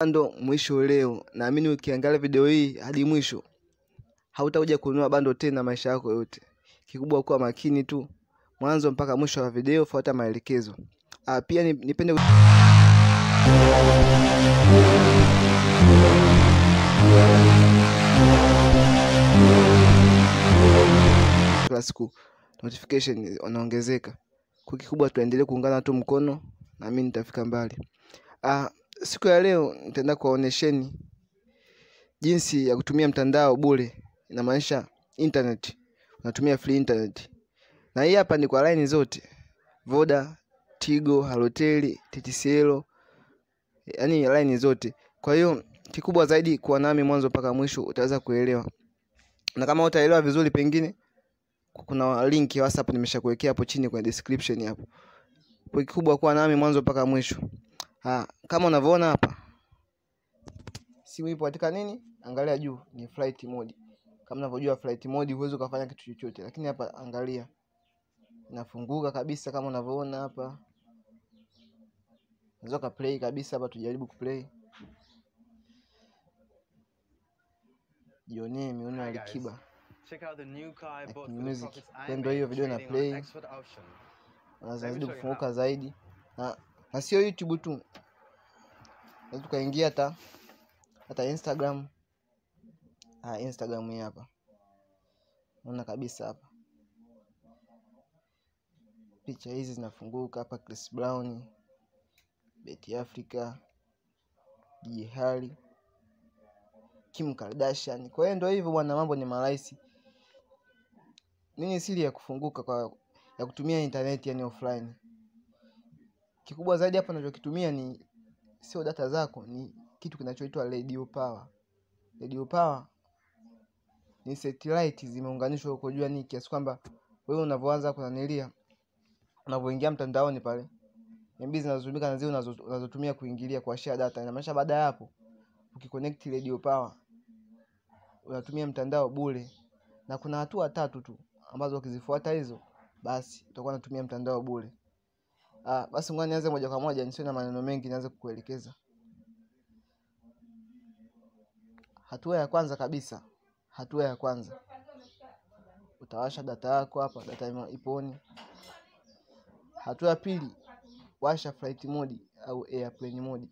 bando mwisho leo. Naamini ukiangalia video hii hadi mwisho hautakuja kununua bando tena maisha yako yote. Kikubwa kuwa makini tu mwanzo mpaka mwisho wa video, fuata maelekezo. Pia nipende kila siku notification wanaongezeka. Kwa kikubwa tuendelee kuungana tu mkono na mimi nitafika mbali. Siku ya leo nitaenda kuwaonesheni jinsi ya kutumia mtandao bure. Inamaanisha internet. Unatumia free internet. Na hii hapa ni kwa line zote. Voda, Tigo, Halotel, TTCL. Yaani line zote. Kwa hiyo kikubwa zaidi kuwa nami mwanzo mpaka mwisho utaweza kuelewa. Na kama utaelewa vizuri pengine kuna link ya WhatsApp nimeshakuwekea hapo chini kwenye description hapo. Kwa kikubwa kuwa nami mwanzo mpaka mwisho. Kama unavyoona hapa simu ipo katika nini? Angalia juu ni flight mode. Kama unavyojua flight mode huwezi kufanya kitu chochote, lakini hapa angalia inafunguka kabisa kama unavyoona hapa. Unaweza ka play kabisa hapa, tujaribu kuplay. Jionee miuno ya Alikiba. Check out the new car I bought music. Ndio hiyo video na play. Unazidi kufunguka zaidi. Na sio YouTube tu. Unaweza tukaingia hata Instagram. Instagram hii hapa. Unaona kabisa hapa. Picha hizi zinafunguka hapa, Chris Brown, Betty Africa, Jihali, Kim Kardashian. Kwa hiyo ndio hivyo bwana, mambo ni marahisi. Nini siri ya kufunguka ya kutumia internet yani offline? Kikubwa zaidi hapa ninachokitumia ni sio data zako, ni kitu kinachoitwa radio power. Radio power ni satellite zimeunganishwa huko juu, ni kiasi kwamba wewe unavyoanza kunanilia, unavyoingia mtandaoni pale, MB zinazozunguka na zile unazotumia kuingilia kwa share data. Inamaanisha baada ya hapo ukiconnect radio power unatumia mtandao bure. Na kuna hatua 3 tu ambazo ukizifuata hizo basi utakuwa unatumia mtandao bure. Basi ngoja nianze moja kwa moja, nisiwe na maneno mengi, nianze kukuelekeza. Hatua ya kwanza kabisa, utawasha data yako hapa, data ipo on. Hatua ya pili, washa flight mode au airplane mode.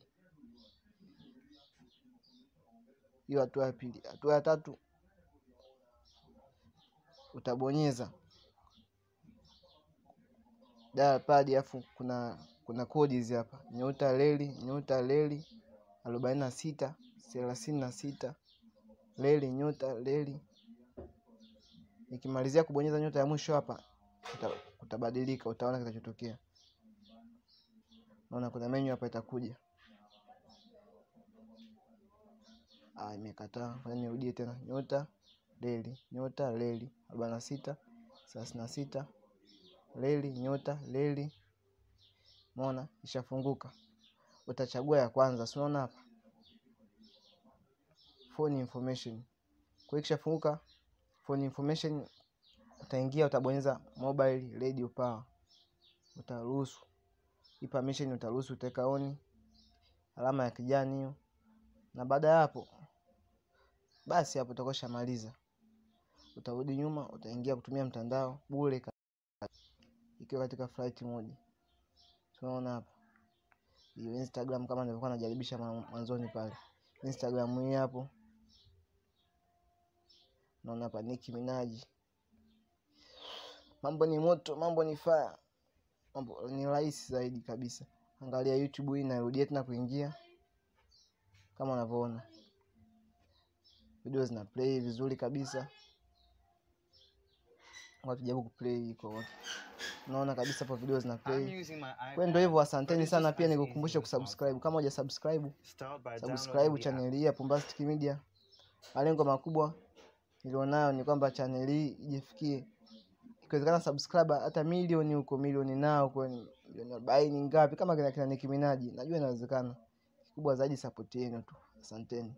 Hiyo hatua ya pili. Hatua ya tatu, utabonyeza dial pad, afu kuna kodi hizi hapa, *leli 46 36 leli. Nikimalizia kubonyeza nyota ya mwisho hapa utabadilika, utaona kitachotokea. Naona kuna menu hapa itakuja. Imekataa. Fanya nirudie tena. *leli 46 36 leli. Umeona ishafunguka. Utachagua ya kwanza, si unaona hapa phone information. Kwa ikishafunguka phone information, utaingia, utabonyeza mobile radio power, utaruhusu hii permission, utaruhusu utaweka on alama ya kijani hiyo. Na baada ya hapo basi hapo utakosha maliza. Utarudi nyuma, utaingia kutumia mtandao bure ikiwa katika flight mode. Tunaona hapa hiyo Instagram kama nilivyokuwa najaribisha mwanzoni pale. Instagram hii hapo. Naona hapa Nicki Minaj. Mambo ni moto, mambo ni fire. Mambo ni rahisi zaidi kabisa. Angalia YouTube hii, narudia tena kuingia. Kama unavyoona video zina play vizuri kabisa. Watu jaribu kuplay kwa wote. Unaona kabisa hapo video zina play. Kwa ndio hivyo, asanteni sana. Pia nikukumbushe kusubscribe kama hujasubscribe. Subscribe channel hii ya Bombastic Media. Malengo makubwa nilionayo ni kwamba channel hii ijifikie, ikiwezekana subscriber hata milioni huko, milioni nao kwa milioni 40 ngapi kama kina Nicki Minaj. Najua inawezekana. Kikubwa zaidi support yenu tu. Asanteni.